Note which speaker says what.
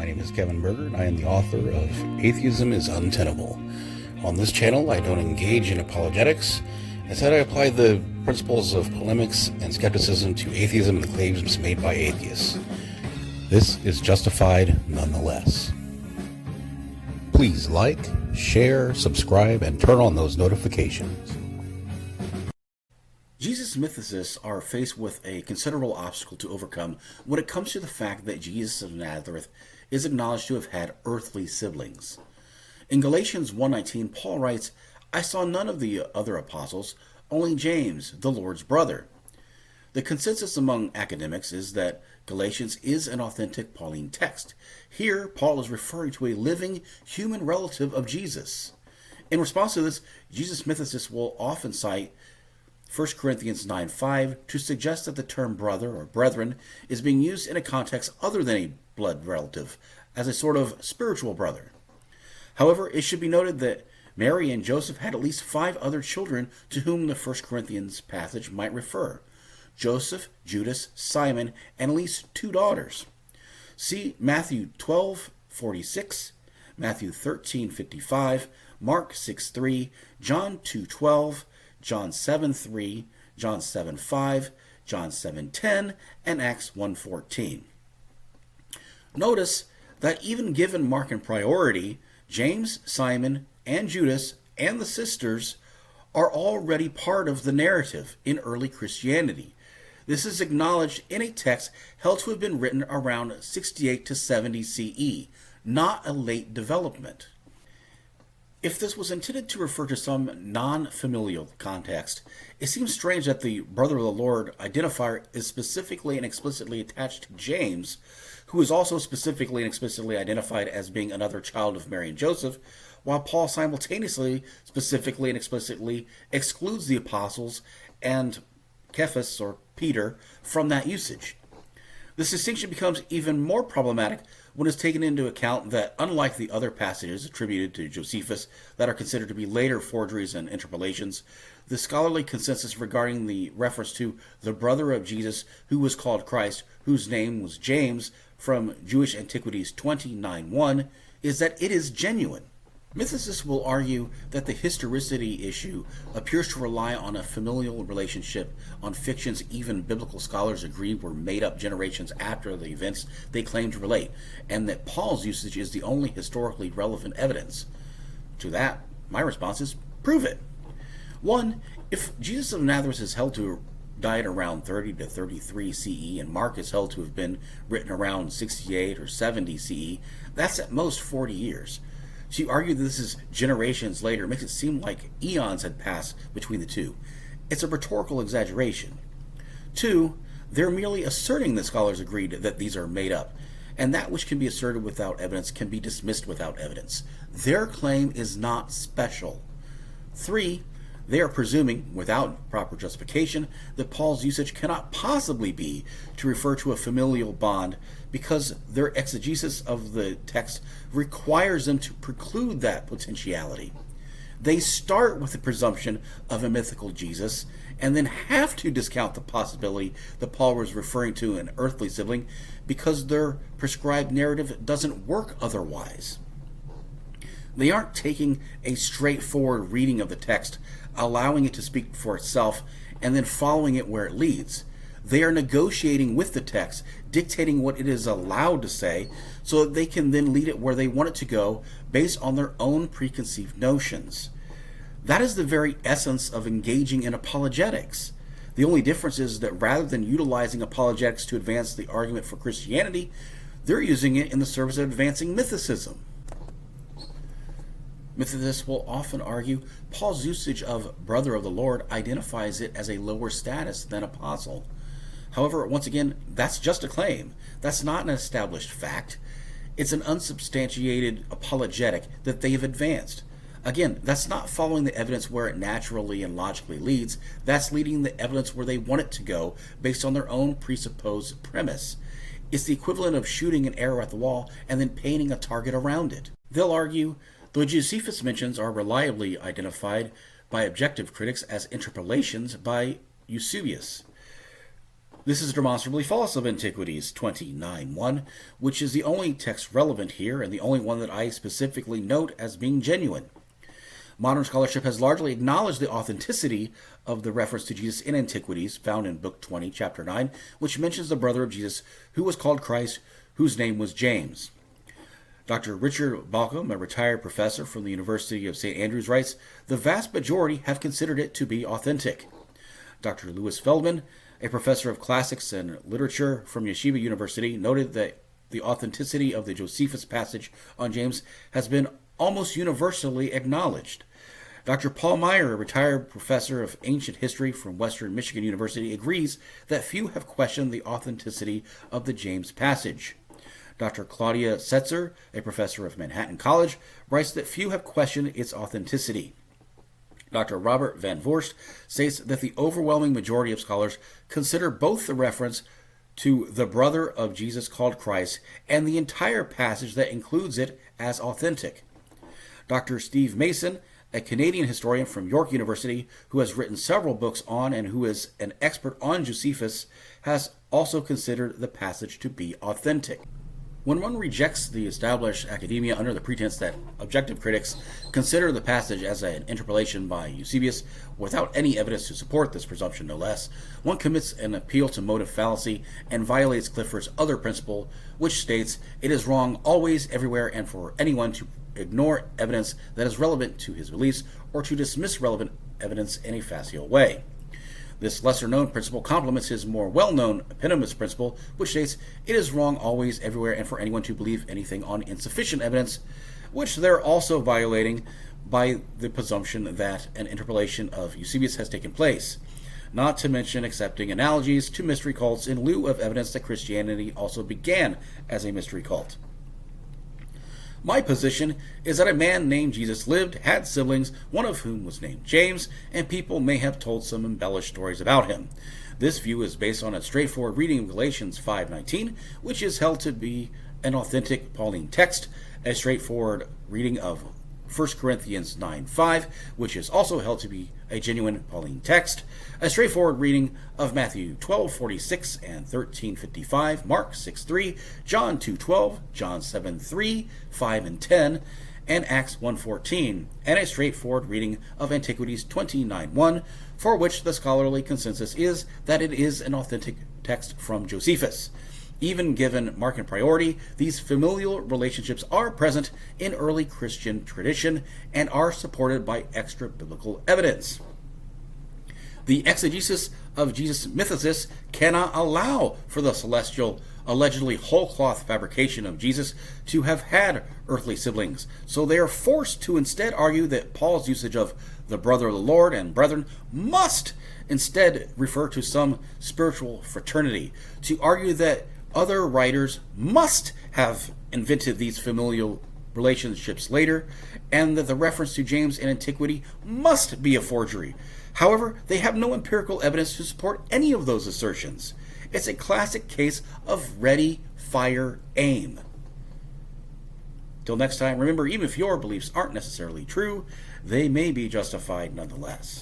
Speaker 1: My name is Kevin Berger, and I am the author of Atheism is Untenable. On this channel, I don't engage in apologetics. Instead, I apply the principles of polemics and skepticism to atheism and the claims made by atheists. This is justified nonetheless. Please like, share, subscribe, and turn on those notifications. Jesus' mythicists are faced with a considerable obstacle to overcome when it comes to the fact that Jesus of Nazareth is acknowledged to have had earthly siblings. In Galatians 1:19, Paul writes, "I saw none of the other apostles, only James, the Lord's brother." The consensus among academics is that Galatians is an authentic Pauline text. Here, Paul is referring to a living human relative of Jesus. In response to this, Jesus mythicists will often cite 1 Corinthians 9:5 to suggest that the term brother or brethren is being used in a context other than a blood relative, as a sort of spiritual brother. However, it should be noted that Mary and Joseph had at least 5 other children to whom the 1 Corinthians passage might refer: Joseph, Judas, Simon, and at least 2 daughters. See Matthew 12:46, Matthew 13:55, Mark 6:3, John 2:12, John 7:3, John 7:5, John 7:10, and Acts 1:14. Notice that even given Mark in priority, James, Simon, and Judas, and the sisters are already part of the narrative in early Christianity. This is acknowledged in a text held to have been written around 68 to 70 CE, not a late development. If this was intended to refer to some non-familial context, it seems strange that the brother of the Lord identifier is specifically and explicitly attached to James, who is also specifically and explicitly identified as being another child of Mary and Joseph, while Paul simultaneously, specifically and explicitly excludes the apostles and Cephas or Peter from that usage. This distinction becomes even more problematic when it's taken into account that, unlike the other passages attributed to Josephus that are considered to be later forgeries and interpolations, the scholarly consensus regarding the reference to the brother of Jesus who was called Christ, whose name was James, from Jewish Antiquities 29:1, is that it is genuine. Mythicists will argue that the historicity issue appears to rely on a familial relationship, on fictions even biblical scholars agree were made up generations after the events they claim to relate, and that Paul's usage is the only historically relevant evidence. To that, my response is, prove it. 1. If Jesus of Nazareth is held to have died around 30 to 33 CE, and Mark is held to have been written around 68 or 70 CE, that's at most 40 years. To argue that this is generations later makes it seem like eons had passed between the two. It's a rhetorical exaggeration. 2, they're merely asserting that scholars agreed that these are made up, and that which can be asserted without evidence can be dismissed without evidence. Their claim is not special. 3, they are presuming, without proper justification, that Paul's usage cannot possibly be to refer to a familial bond because their exegesis of the text requires them to preclude that potentiality. They start with the presumption of a mythical Jesus and then have to discount the possibility that Paul was referring to an earthly sibling because their prescribed narrative doesn't work otherwise. They aren't taking a straightforward reading of the text, allowing it to speak for itself, and then following it where it leads. They are negotiating with the text, dictating what it is allowed to say, so that they can then lead it where they want it to go based on their own preconceived notions. That is the very essence of engaging in apologetics. The only difference is that rather than utilizing apologetics to advance the argument for Christianity, they're using it in the service of advancing mythicism. Mythicists will often argue Paul's usage of brother of the Lord identifies it as a lower status than apostle. However, once again, that's just a claim. That's not an established fact. It's an unsubstantiated apologetic that they have advanced. Again, that's not following the evidence where it naturally and logically leads. That's leading the evidence where they want it to go based on their own presupposed premise. It's the equivalent of shooting an arrow at the wall and then painting a target around it. They'll argue, though Josephus mentions are reliably identified by objective critics as interpolations by Eusebius. This is demonstrably false of Antiquities 29:1, which is the only text relevant here and the only one that I specifically note as being genuine. Modern scholarship has largely acknowledged the authenticity of the reference to Jesus in Antiquities, found in Book 20, Chapter 9, which mentions the brother of Jesus who was called Christ, whose name was James. Dr. Richard Bauckham, a retired professor from the University of St. Andrews, writes, "The vast majority have considered it to be authentic." Dr. Louis Feldman, a professor of classics and literature from Yeshiva University, noted that the authenticity of the Josephus passage on James has been almost universally acknowledged. Dr. Paul Maier, a retired professor of ancient history from Western Michigan University, agrees that few have questioned the authenticity of the James passage. Dr. Claudia Setzer, a professor of Manhattan College, writes that few have questioned its authenticity. Dr. Robert Van Voorst states that the overwhelming majority of scholars consider both the reference to the brother of Jesus called Christ and the entire passage that includes it as authentic. Dr. Steve Mason, a Canadian historian from York University who has written several books on and who is an expert on Josephus, has also considered the passage to be authentic. When one rejects the established academia under the pretense that objective critics consider the passage as an interpolation by Eusebius without any evidence to support this presumption, no less, one commits an appeal to motive fallacy and violates Clifford's other principle, which states it is wrong always, everywhere, and for anyone to ignore evidence that is relevant to his beliefs or to dismiss relevant evidence in a facile way. This lesser-known principle complements his more well-known eponymous principle, which states it is wrong always, everywhere, and for anyone to believe anything on insufficient evidence, which they're also violating by the presumption that an interpolation of Eusebius has taken place, not to mention accepting analogies to mystery cults in lieu of evidence that Christianity also began as a mystery cult. My position is that a man named Jesus lived, had siblings, one of whom was named James, and people may have told some embellished stories about him. This view is based on a straightforward reading of Galatians 5:19, which is held to be an authentic Pauline text, a straightforward reading of 1 Corinthians 9:5, which is also held to be a genuine Pauline text, a straightforward reading of Matthew 12:46 and 13:55, Mark 6:3, John 2:12, John 7:3, 5 and 10, and Acts 1:14, and a straightforward reading of Antiquities 29:1, for which the scholarly consensus is that it is an authentic text from Josephus. Even given market priority, these familial relationships are present in early Christian tradition and are supported by extra-biblical evidence. The exegesis of Jesus' mythicists cannot allow for the celestial, allegedly whole-cloth fabrication of Jesus to have had earthly siblings, so they are forced to instead argue that Paul's usage of the brother of the Lord and brethren must instead refer to some spiritual fraternity, to argue that other writers must have invented these familial relationships later, and that the reference to James in Antiquity must be a forgery. However, they have no empirical evidence to support any of those assertions. It's a classic case of ready, fire, aim. Till next time, remember, even if your beliefs aren't necessarily true, they may be justified nonetheless.